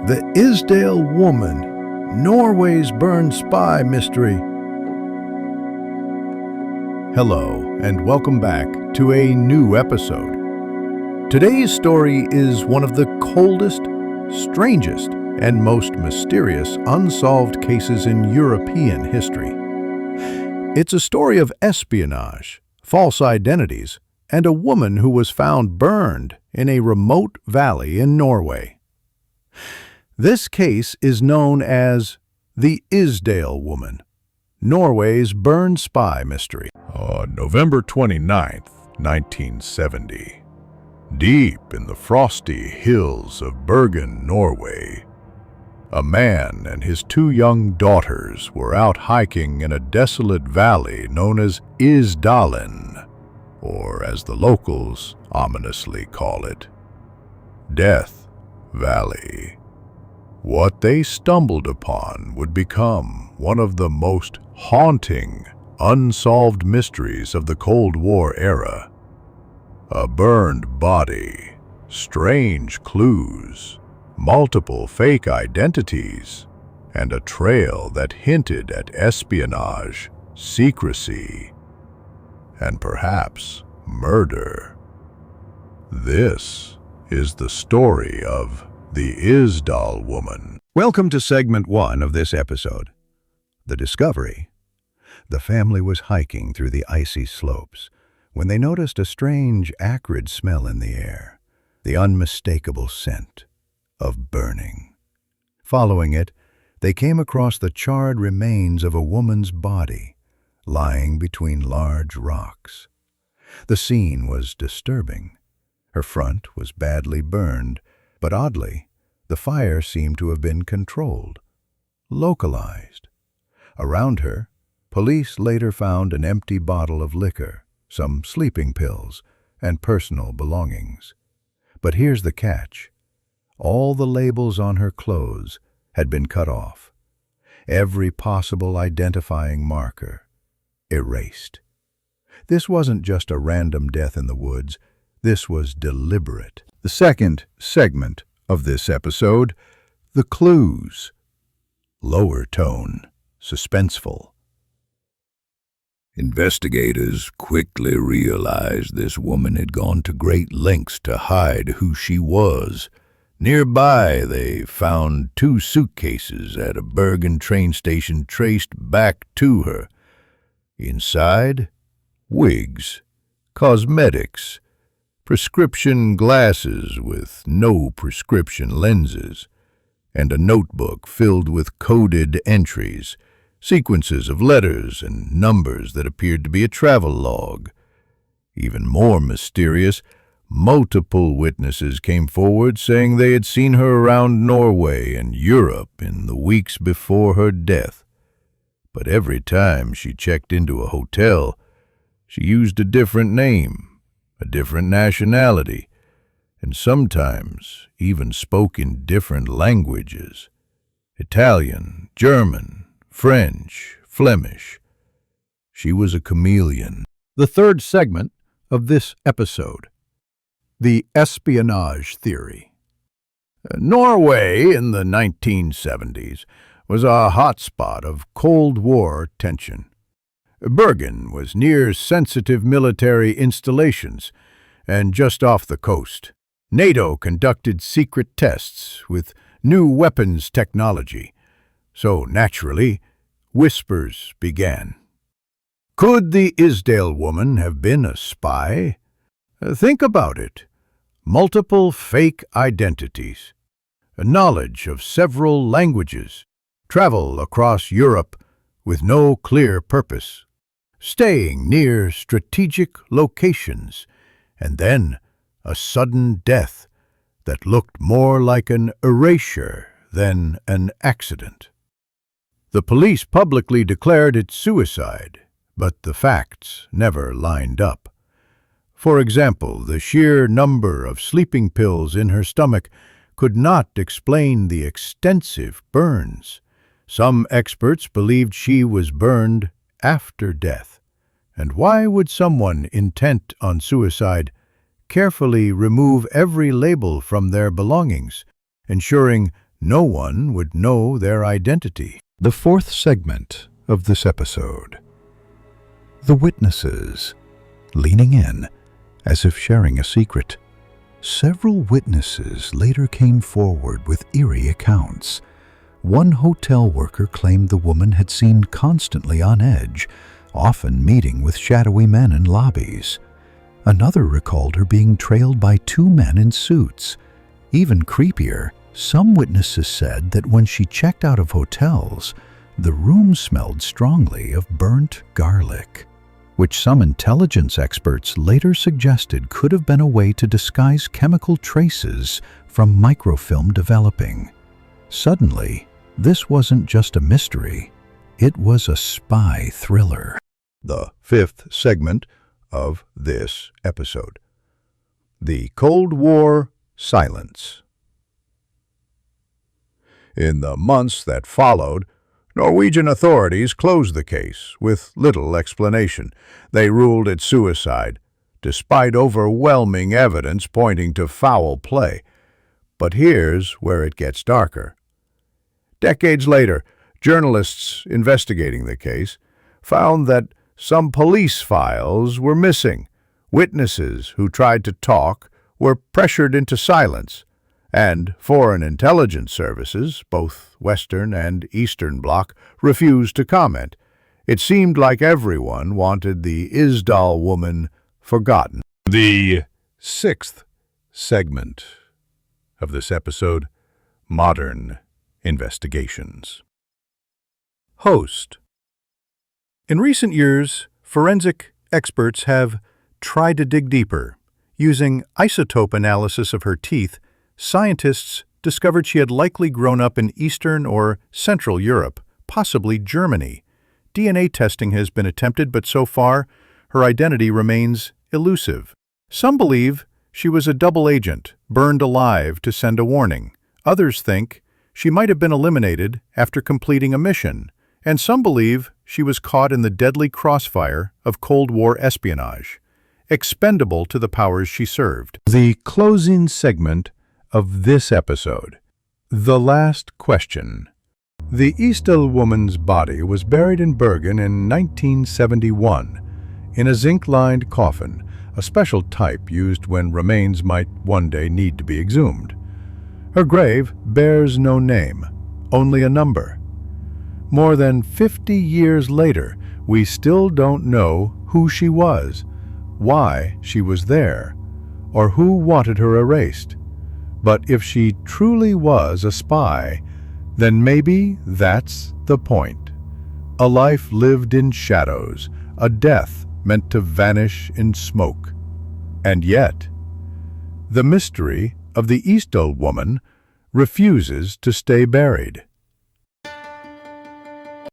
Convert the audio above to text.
The Isdal Woman, Norway's burned spy mystery. Hello, and welcome back to a new episode. Today's story is one of the coldest, strangest, and most mysterious unsolved cases in European history. It's a story of espionage, false identities, and a woman who was found burned in a remote valley in Norway. This case is known as the Isdal Woman, Norway's burned spy mystery. On November 29th, 1970, deep in the frosty hills of Bergen, Norway, a man and his two young daughters were out hiking in a desolate valley known as Isdalen, or as the locals ominously call it, Death Valley. What they stumbled upon would become one of the most haunting, unsolved mysteries of the Cold War era. A burned body, strange clues, multiple fake identities, and a trail that hinted at espionage, secrecy, and perhaps murder. This is the story of the Isdal Woman. Welcome to segment 1 of this episode, The Discovery. The family was hiking through the icy slopes when they noticed a strange, acrid smell in the air, the unmistakable scent of burning. Following it, they came across the charred remains of a woman's body lying between large rocks. The scene was disturbing. Her front was badly burned, but oddly, the fire seemed to have been controlled, localized. Around her, police later found an empty bottle of liquor, some sleeping pills, and personal belongings. But here's the catch. All the labels on her clothes had been cut off. Every possible identifying marker erased. This wasn't just a random death in the woods. This was deliberate. The second segment of this episode, the clues. Lower tone, suspenseful. Investigators quickly realized this woman had gone to great lengths to hide who she was. Nearby, they found 2 suitcases at a Bergen train station traced back to her. Inside, wigs, cosmetics, prescription glasses with no prescription lenses, and a notebook filled with coded entries, sequences of letters and numbers that appeared to be a travel log. Even more mysterious, multiple witnesses came forward saying they had seen her around Norway and Europe in the weeks before her death. But every time she checked into a hotel, she used a different name, a different nationality, and sometimes even spoke in different languages: Italian, German, French, Flemish. She was a chameleon. The third segment of this episode, the espionage theory. Norway in the 1970s was a hotspot of Cold War tension. Bergen was near sensitive military installations and just off the coast. NATO conducted secret tests with new weapons technology, so naturally, whispers began. Could the Isdal Woman have been a spy? Think about it. Multiple fake identities, a knowledge of several languages, travel across Europe with no clear purpose, staying near strategic locations, and then a sudden death that looked more like an erasure than an accident. The police publicly declared it suicide, but the facts never lined up. For example, the sheer number of sleeping pills in her stomach could not explain the extensive burns. Some experts believed she was burned after death. And why would someone intent on suicide carefully remove every label from their belongings, ensuring no one would know their identity. The fourth segment of this episode. The witnesses, leaning in as if sharing a secret. Several witnesses later came forward with eerie accounts. One hotel worker claimed the woman had seemed constantly on edge, often meeting with shadowy men in lobbies. Another recalled her being trailed by two men in suits. Even creepier, some witnesses said that when she checked out of hotels, the room smelled strongly of burnt garlic, which some intelligence experts later suggested could have been a way to disguise chemical traces from microfilm developing. Suddenly, this wasn't just a mystery, it was a spy thriller. The fifth segment of this episode. The Cold War silence. In the months that followed, Norwegian authorities closed the case with little explanation. They ruled it suicide, despite overwhelming evidence pointing to foul play. But here's where it gets darker. Decades later, journalists investigating the case found that some police files were missing. Witnesses who tried to talk were pressured into silence, and foreign intelligence services, both Western and Eastern Bloc, refused to comment. It seemed like everyone wanted the Isdal Woman forgotten. The sixth segment of this episode, Modern Investigations. Host. In recent years, forensic experts have tried to dig deeper. Using isotope analysis of her teeth, scientists discovered she had likely grown up in Eastern or Central Europe, possibly Germany. DNA testing has been attempted, but so far, her identity remains elusive. Some believe she was a double agent, burned alive to send a warning. Others think she might have been eliminated after completing a mission. And some believe she was caught in the deadly crossfire of Cold War espionage, expendable to the powers she served. The closing segment of this episode. The last question. The Isdal woman's body was buried in Bergen in 1971 in a zinc-lined coffin, a special type used when remains might one day need to be exhumed. Her grave bears no name, only a number. More than 50 years later, we still don't know who she was, why she was there, or who wanted her erased. But if she truly was a spy, then maybe that's the point. A life lived in shadows, a death meant to vanish in smoke. And yet, the mystery of the Isdal woman refuses to stay buried.